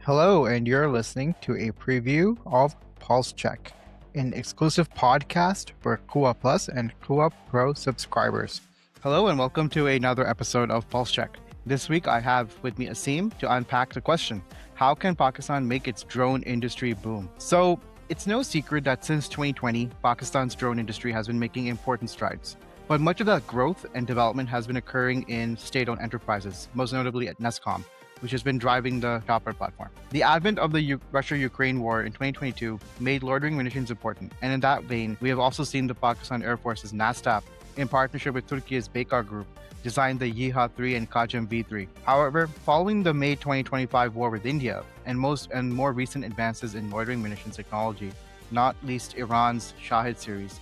Hello, and you're listening to a preview of Pulse Check, an exclusive podcast for Quwa Plus and Quwa Pro subscribers. Hello, and welcome to another episode of Pulse Check. This week, I have with me Aseem to unpack the question, how can Pakistan make its drone industry boom? So, it's no secret that since 2020, Pakistan's drone industry has been making important strides. But much of that growth and development has been occurring in state-owned enterprises, most notably at NESCOM, which has been driving the Shahpar platform. The advent of the Russia-Ukraine war in 2022 made loitering munitions important, and in that vein, we have also seen the Pakistan Air Force's NASTP, in partnership with Turkey's Baykar group, design the G3 and V3. However, following the May 2025 war with India and more recent advances in loitering munitions technology, not least Iran's Shahid series,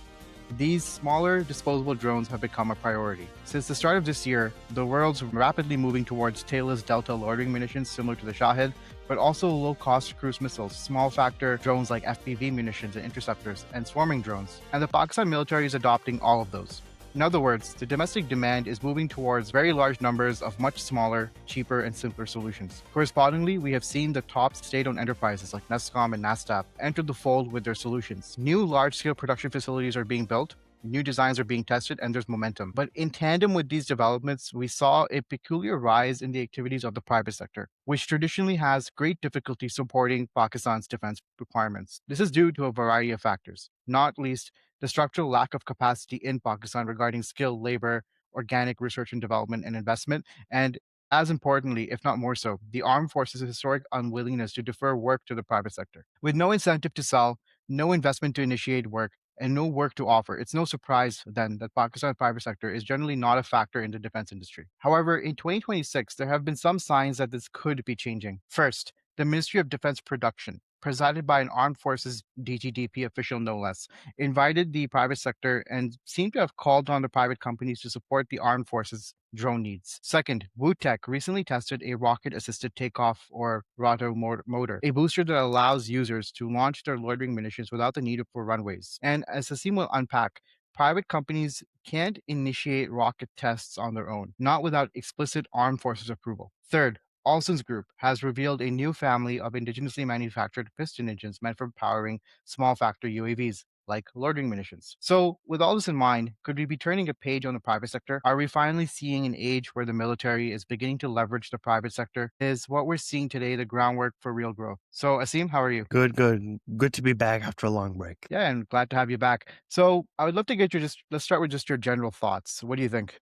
these smaller disposable drones have become a priority. Since the start of this year, the world's rapidly moving towards tailless delta loitering munitions similar to the Shahid, but also low-cost cruise missiles, small-factor drones like FPV munitions and interceptors, and swarming drones. And the Pakistan military is adopting all of those. In other words, the domestic demand is moving towards very large numbers of much smaller, cheaper, and simpler solutions. Correspondingly, we have seen the top state-owned enterprises like NESCOM and NASTP enter the fold with their solutions. New large-scale production facilities are being built, new designs are being tested, and there's momentum. But in tandem with these developments, we saw a peculiar rise in the activities of the private sector, which traditionally has great difficulty supporting Pakistan's defense requirements. This is due to a variety of factors, not least the structural lack of capacity in Pakistan regarding skilled labor, organic research and development, and investment, and as importantly, if not more so, the armed forces' historic unwillingness to defer work to the private sector. With no incentive to sell, no investment to initiate work, and no work to offer, it's no surprise then that Pakistan's private sector is generally not a factor in the defense industry. However, in 2026, there have been some signs that this could be changing. First, the Ministry of Defense Production, presided by an armed forces DGDP official no less, invited the private sector and seemed to have called on the private companies to support the armed forces drone needs. Second, WooTech recently tested a rocket-assisted takeoff or rotor motor, a booster that allows users to launch their loitering munitions without the need for runways. And as Aseem will unpack, private companies can't initiate rocket tests on their own, not without explicit armed forces approval. Third, Alson's group has revealed a new family of indigenously manufactured piston engines meant for powering small factor UAVs, like loitering munitions. So, with all this in mind, could we be turning a page on the private sector? Are we finally seeing an age where the military is beginning to leverage the private sector? Is what we're seeing today the groundwork for real growth? So, Aseem, how are you? Good. Good to be back after a long break. Yeah, and glad to have you back. So, I would love to get let's start with just your general thoughts. What do you think?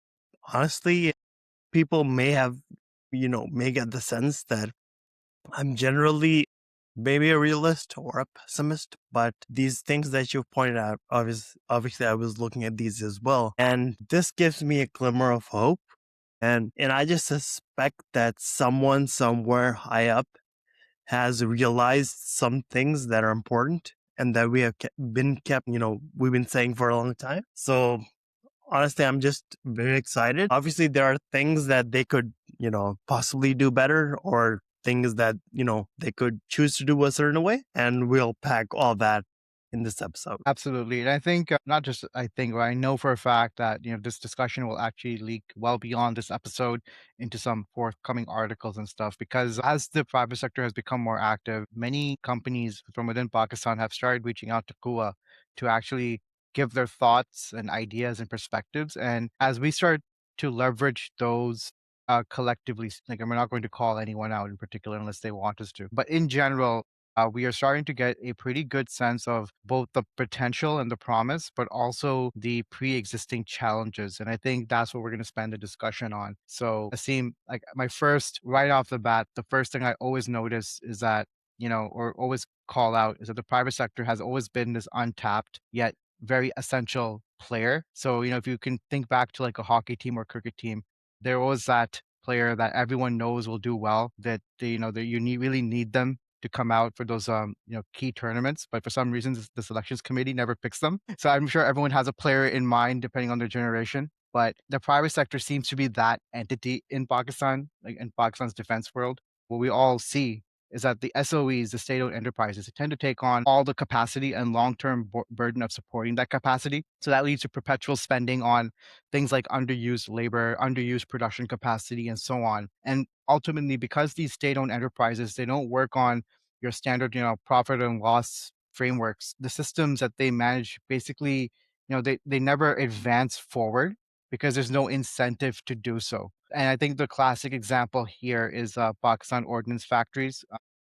Honestly, people may get the sense that I'm generally maybe a realist or a pessimist, but these things that you've pointed out, obviously I was looking at these as well. And this gives me a glimmer of hope. And I just suspect that someone somewhere high up has realized some things that are important and that we have we've been saying for a long time. So honestly, I'm just very excited. Obviously, there are things that they could, possibly do better, or things that, they could choose to do a certain way. And we'll pack all that in this episode. Absolutely. And I think, not just I think, but I know for a fact that, this discussion will actually leak well beyond this episode into some forthcoming articles and stuff, because as the private sector has become more active, many companies from within Pakistan have started reaching out to Quwa to actually give their thoughts and ideas and perspectives. And as we start to leverage those collectively, like, and we're not going to call anyone out in particular unless they want us to, but in general, we are starting to get a pretty good sense of both the potential and the promise, but also the pre-existing challenges. And I think that's what we're going to spend the discussion on. So, Aseem, like right off the bat, the first thing I always notice is that, or always call out is that the private sector has always been this untapped yet very essential player. So, if you can think back to like a hockey team or cricket team, there was that player that everyone knows will do well, that really need them to come out for those key tournaments, but for some reasons the selections committee never picks them. So I'm sure everyone has a player in mind depending on their generation. But the private sector seems to be that entity in Pakistan, like in Pakistan's defense world. What we all see is that the SOEs, the state-owned enterprises, tend to take on all the capacity and long-term burden of supporting that capacity. So that leads to perpetual spending on things like underused labor, underused production capacity, and so on. And ultimately, because these state-owned enterprises, they don't work on your standard, profit and loss frameworks, the systems that they manage basically, they never advance forward because there's no incentive to do so. And I think the classic example here is Pakistan ordnance factories.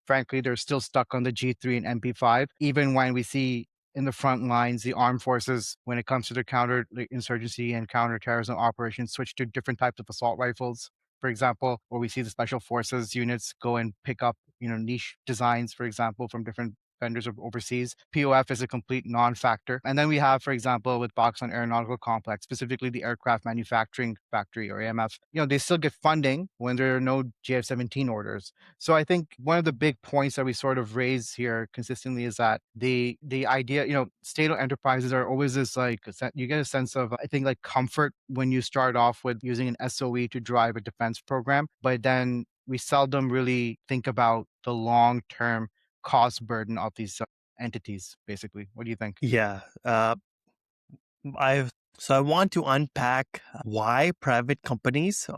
Frankly, they're still stuck on the G3 and MP5, even when we see in the front lines, the armed forces, when it comes to their counter-insurgency and counterterrorism operations, switch to different types of assault rifles, for example, where we see the special forces units go and pick up, niche designs, for example, from different vendors overseas. POF is a complete non-factor. And then we have, for example, with Pakistan Aeronautical Complex, specifically the Aircraft Manufacturing Factory or AMF, they still get funding when there are no JF-17 orders. So I think one of the big points that we sort of raise here consistently is that the idea, state-owned enterprises are always this you get a sense of, I think, like comfort when you start off with using an SOE to drive a defense program, but then we seldom really think about the long-term cost burden of these entities, basically. What do you think? Yeah. I want to unpack why private companies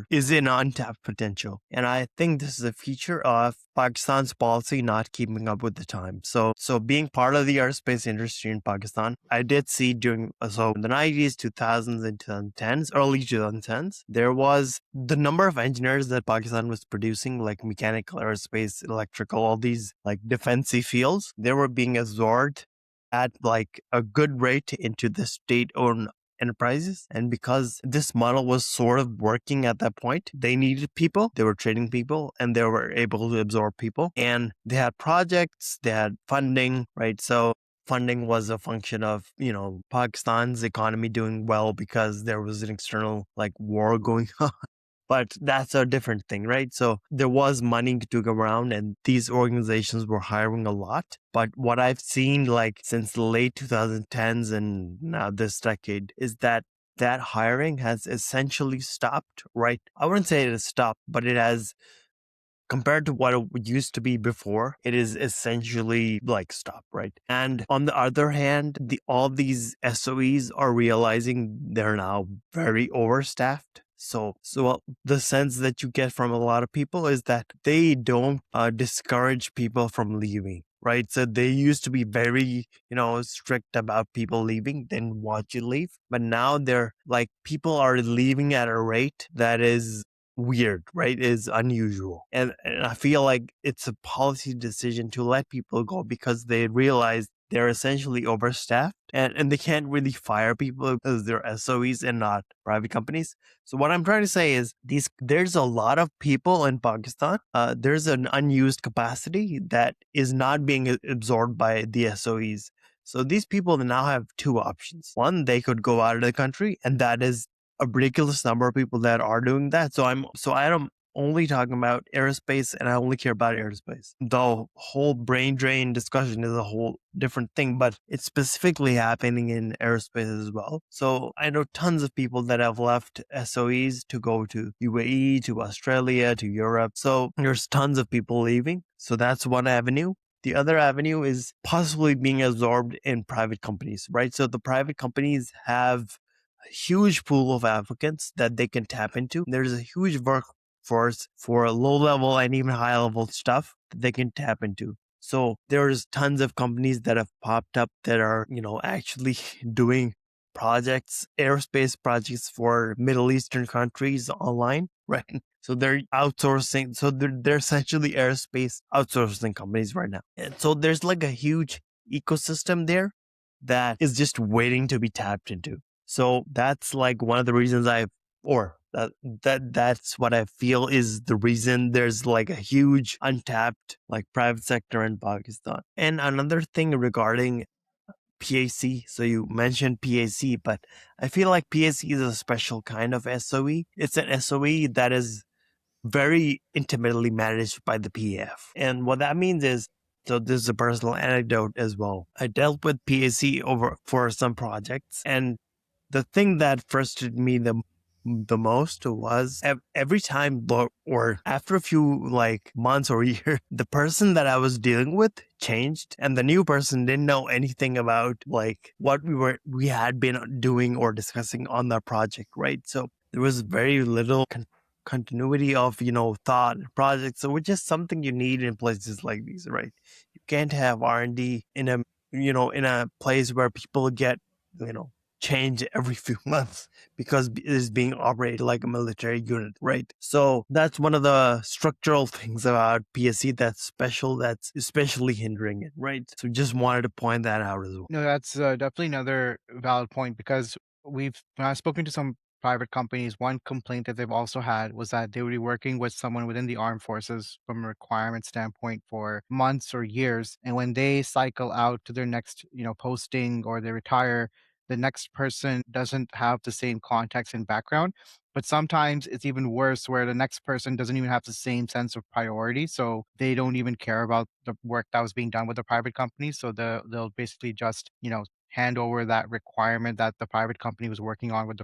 is in untapped potential. And I think this is a feature of Pakistan's policy not keeping up with the time. So being part of the aerospace industry in Pakistan, I did see in the 90s, 2000s, and 2010s, early 2010s, there was the number of engineers that Pakistan was producing, like mechanical, aerospace, electrical, all these like defensive fields, they were being absorbed at like a good rate into the state-owned enterprises. And because this model was sort of working at that point, they needed people, they were training people, and they were able to absorb people. And they had projects, they had funding, right? So funding was a function of, Pakistan's economy doing well because there was an external like war going on. But that's a different thing, right? So there was money to go around and these organizations were hiring a lot. But what I've seen like since the late 2010s and now this decade is that hiring has essentially stopped, right? I wouldn't say it has stopped, but it has, compared to what it used to be before, it is essentially like stop, right? And on the other hand, all these SOEs are realizing they're now very overstaffed. So the sense that you get from a lot of people is that they don't discourage people from leaving, right? So they used to be very, strict about people leaving, then watch you leave. But now they're like, people are leaving at a rate that is weird, right? Is unusual. And I feel like it's a policy decision to let people go because they realize they're essentially overstaffed and they can't really fire people because they're SOEs and not private companies. So what I'm trying to say is there's a lot of people in Pakistan. There's an unused capacity that is not being absorbed by the SOEs. So these people now have two options. One, they could go out of the country, and that is a ridiculous number of people that are doing that. So I'm only talking about aerospace and I only care about aerospace. The whole brain drain discussion is a whole different thing, but it's specifically happening in aerospace as well. So I know tons of people that have left SOEs to go to UAE, to Australia, to Europe. So there's tons of people leaving. So that's one avenue. The other avenue is possibly being absorbed in private companies, right? So the private companies have a huge pool of applicants that they can tap into. There's a huge workforce for low level and even high level stuff that they can tap into. So there's tons of companies that have popped up that are, actually doing projects, aerospace projects for Middle Eastern countries online, right? So they're outsourcing. So they're essentially aerospace outsourcing companies right now. And so there's like a huge ecosystem there that is just waiting to be tapped into. So that's like one of the reasons that's what I feel is the reason there's like a huge untapped like private sector in Pakistan. And another thing regarding PAC. So you mentioned PAC, but I feel like PAC is a special kind of SOE. It's an SOE that is very intimately managed by the PAF. And what that means is, so this is a personal anecdote as well. I dealt with PAC for some projects, and the thing that frustrated me the the most was every time or after a few like months or year, the person that I was dealing with changed and the new person didn't know anything about like what we had been doing or discussing on the project, right? So there was very little continuity of thought projects, so which is something you need in places like these, right? You can't have R&D in a in a place where people get change every few months because it is being operated like a military unit, right? So that's one of the structural things about PSC that's special, that's especially hindering it, right? So just wanted to point that out as well. No, that's definitely another valid point because when I've spoken to some private companies, one complaint that they've also had was that they would be working with someone within the armed forces from a requirement standpoint for months or years. And when they cycle out to their next, posting or they retire, the next person doesn't have the same context and background. But sometimes it's even worse where the next person doesn't even have the same sense of priority. So they don't even care about the work that was being done with the private company. So they'll basically just, hand over that requirement that the private company was working on with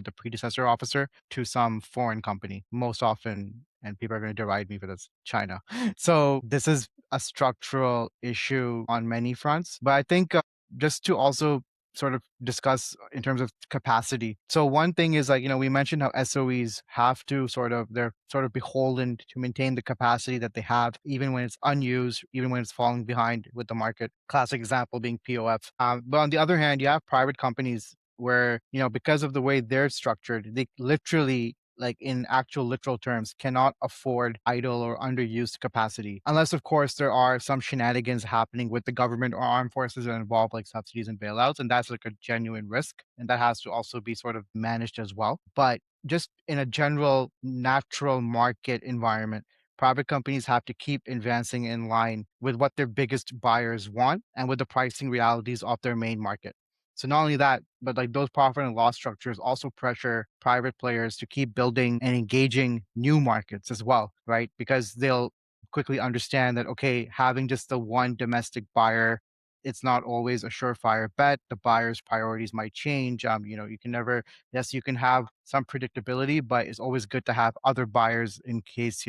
the predecessor officer to some foreign company. Most often, and people are going to deride me for this, China. So this is a structural issue on many fronts. But I think just to also sort of discuss in terms of capacity. So one thing is like, we mentioned how SOEs have to they're sort of beholden to maintain the capacity that they have, even when it's unused, even when it's falling behind with the market. Classic example being POF. But on the other hand, you have private companies where, because of the way they're structured, they literally like in actual literal terms, cannot afford idle or underused capacity. Unless, of course, there are some shenanigans happening with the government or armed forces that involve like subsidies and bailouts. And that's like a genuine risk. And that has to also be sort of managed as well. But just in a general natural market environment, private companies have to keep advancing in line with what their biggest buyers want and with the pricing realities of their main market. So not only that, but like those profit and loss structures also pressure private players to keep building and engaging new markets as well, right? Because they'll quickly understand that, okay, having just the one domestic buyer, it's not always a surefire bet. The buyer's priorities might change. You can never, yes, you can have some predictability, but it's always good to have other buyers in case,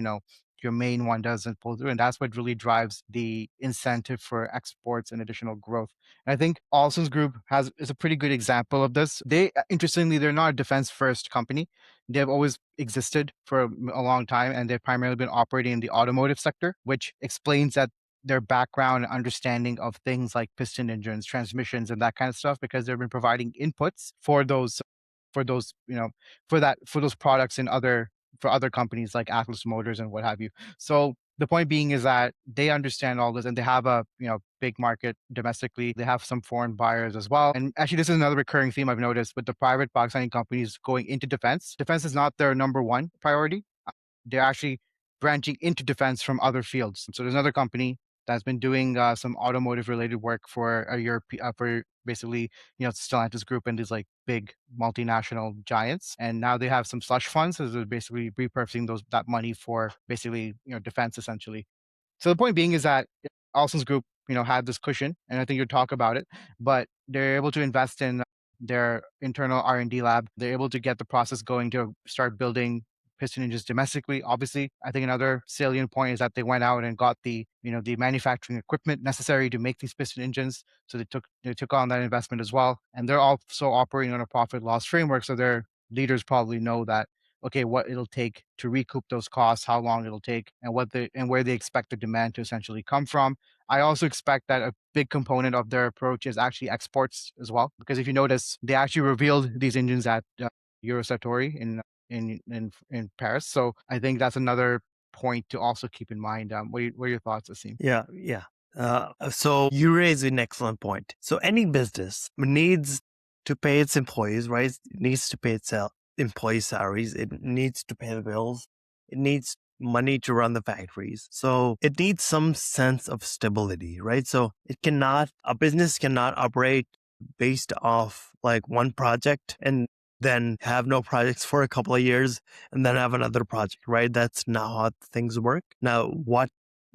your main one doesn't pull through. And that's what really drives the incentive for exports and additional growth. And I think Alson's Group is a pretty good example of this. Interestingly, they're not a defense first company. They've always existed for a long time, and they've primarily been operating in the automotive sector, which explains that their background and understanding of things like piston engines, transmissions, and that kind of stuff, because they've been providing inputs for those, for those products for other companies like Atlas Motors and what have you. So the point being is that they understand all this and they have a big market domestically. They have some foreign buyers as well. And actually, this is another recurring theme I've noticed with the private Pakistani companies going into defense. Defense is not their number one priority. They're actually branching into defense from other fields. So there's another company that's been doing some automotive related work for a Europe for basically Stellantis Group and these like big multinational giants, and now they have some slush funds, so they're basically repurposing that money for basically defense essentially. So the point being is that Alson's Group, had this cushion, and I think you'll talk about it, but they're able to invest in their internal R&D lab. They're able to get the process going to start building piston engines domestically. Obviously, I think another salient point is that they went out and got the manufacturing equipment necessary to make these piston engines. So they took on that investment as well, and they're also operating on a profit loss framework. So their leaders probably know that, okay, what it'll take to recoup those costs, how long it'll take, and where they expect the demand to essentially come from. I also expect that a big component of their approach is actually exports as well, because if you notice, they actually revealed these engines at Eurosatory in Paris. So I think that's another point to also keep in mind. What are your thoughts, Aseem? Yeah. So you raise an excellent point. So any business needs to pay its employees, right? It needs to pay its employee salaries. It needs to pay the bills. It needs money to run the factories. So it needs some sense of stability, right? So a business cannot operate based off like one project and then have no projects for a couple of years and then have another project, right? That's not how things work. Now, what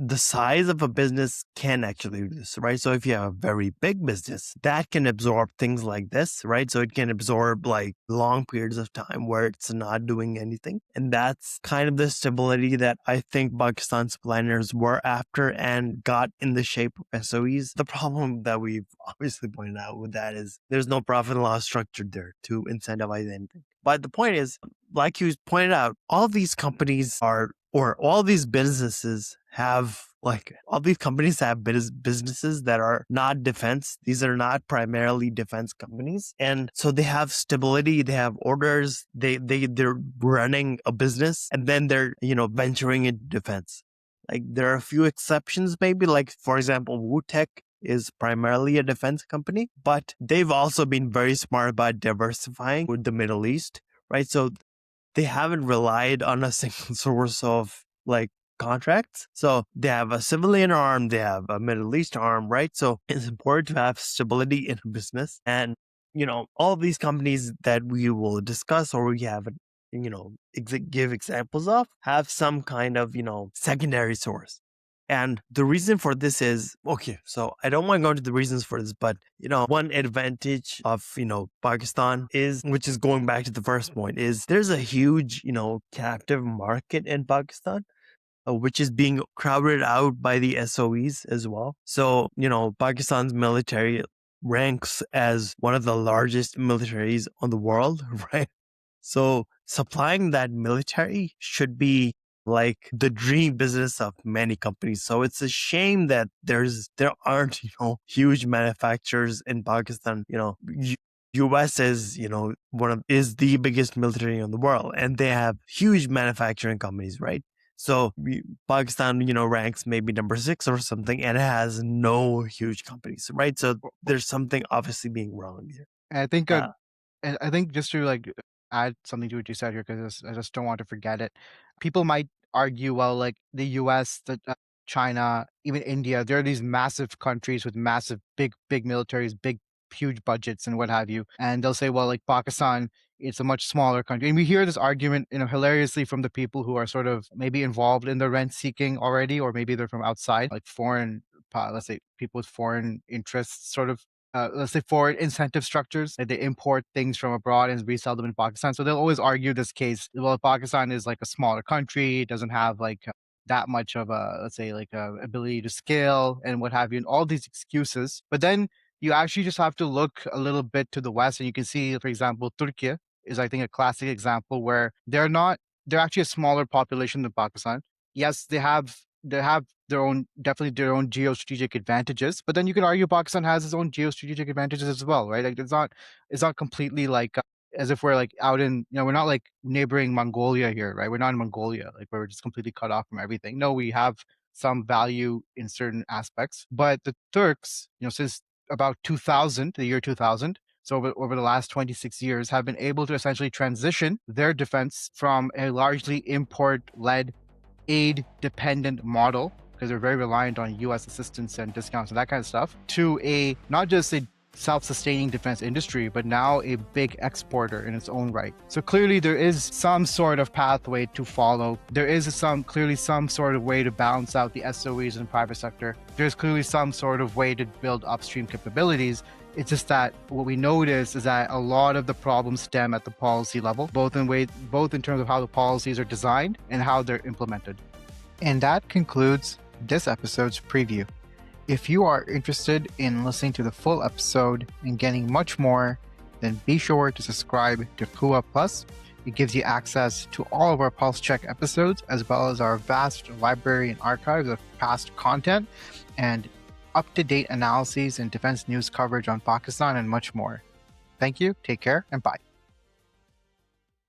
the size of a business can actually do this, right? So if you have a very big business, that can absorb things like this, right? So it can absorb like long periods of time where it's not doing anything. And that's kind of the stability that I think Pakistan's planners were after and got in the shape of SOEs. The problem that we've obviously pointed out with that is there's no profit and loss structure there to incentivize anything. But the point is, like you pointed out, all these companies all these businesses have all these companies have businesses that are not defense. These are not primarily defense companies. And so they have stability, they have orders, they're running a business, and then they're, venturing into defense. Like there are a few exceptions, maybe like, for example, WooTech is primarily a defense company, but they've also been very smart about diversifying with the Middle East, right? So they haven't relied on a single source of contracts. So they have a civilian arm, they have a Middle East arm, right? So it's important to have stability in a business. And, all of these companies that we will discuss or we have, give examples of have some kind of, secondary source. And the reason for this is, so I don't want to go into the reasons for this, but, one advantage of, Pakistan is, which is going back to the first point, is there's a huge, captive market in Pakistan, which is being crowded out by the SOEs as well. So, Pakistan's military ranks as one of the largest militaries on the world, right? So supplying that military should be like the dream business of many companies. So it's a shame that there aren't, huge manufacturers in Pakistan. US is, is the biggest military in the world, and they have huge manufacturing companies, right? So Pakistan, ranks maybe number 6 or something, and it has no huge companies, right? So there's something obviously being wrong here. And I think just to add something to what you said here, because I just don't want to forget it. People might argue, well, like the US, China, even India, there are these massive countries with massive, big militaries, huge budgets and what have you. And they'll say, well, like Pakistan, it's a much smaller country. And we hear this argument, hilariously from the people who are sort of maybe involved in the rent seeking already, or maybe they're from outside, like foreign, let's say people with foreign interests, sort of let's say foreign incentive structures, like they import things from abroad and resell them in Pakistan. So they'll always argue this case. Well, Pakistan is like a smaller country, it doesn't have that much of a, let's say, ability to scale and what have you, and all these excuses. But then you actually just have to look a little bit to the West, and you can see, for example, Turkey is, I think, a classic example where they're actually a smaller population than Pakistan. Yes, they have their own geostrategic advantages, but then you can argue Pakistan has its own geostrategic advantages as well, right? Like it's not completely as if we're out in, we're not like neighboring Mongolia here, right? We're not in Mongolia, like where we're just completely cut off from everything. No, we have some value in certain aspects, but the Turks, since about the year 2000, so over the last 26 years, have been able to essentially transition their defense from a largely import-led, aid-dependent model, because they're very reliant on U.S. assistance and discounts and that kind of stuff, to not just a self-sustaining defense industry, but now a big exporter in its own right. So clearly there is some sort of pathway to follow. There is clearly some sort of way to balance out the SOEs in the private sector. There's clearly some sort of way to build upstream capabilities. It's just that what we notice is that a lot of the problems stem at the policy level, both in terms of how the policies are designed and how they're implemented. And that concludes this episode's preview. If you are interested in listening to the full episode and getting much more, then be sure to subscribe to Quwa Plus. It gives you access to all of our Pulse Check episodes, as well as our vast library and archives of past content and up-to-date analyses and defense news coverage on Pakistan and much more. Thank you, take care, and bye.